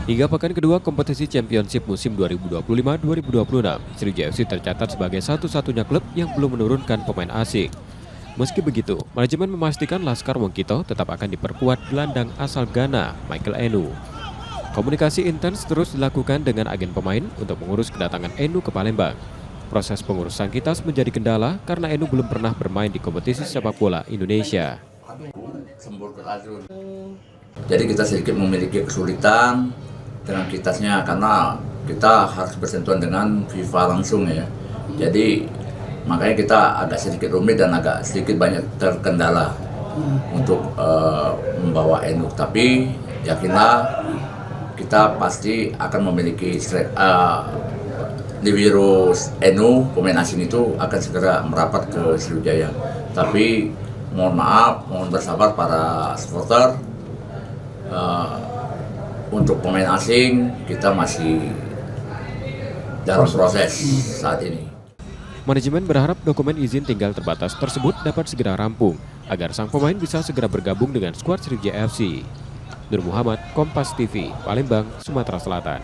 Hingga pekan kedua kompetisi Championship musim 2025-2026, Sriwijaya FC tercatat sebagai satu-satunya klub yang belum menurunkan pemain asing. Meski begitu, manajemen memastikan Laskar Wongkito tetap akan diperkuat gelandang asal Ghana, Michael Enu. Komunikasi intens terus dilakukan dengan agen pemain untuk mengurus kedatangan Enu ke Palembang. Proses pengurusan kitas menjadi kendala karena Enu belum pernah bermain di kompetisi sepak bola Indonesia. Jadi kita sedikit memiliki kesulitan dengan kitasnya karena kita harus bersentuhan dengan FIFA langsung ya. Jadi makanya kita agak sedikit rumit dan agak sedikit banyak terkendala untuk membawa Enu. Tapi yakinlah kita pasti akan memiliki Liwirus Enu, pemain asing itu akan segera merapat ke Sriwijaya. Tapi mohon maaf, mohon bersabar para supporter. Untuk pemain asing kita masih dalam proses saat ini. Manajemen berharap dokumen izin tinggal terbatas tersebut dapat segera rampung agar sang pemain bisa segera bergabung dengan skuad Sriwijaya FC. Nur Muhammad, Kompas TV, Palembang, Sumatera Selatan.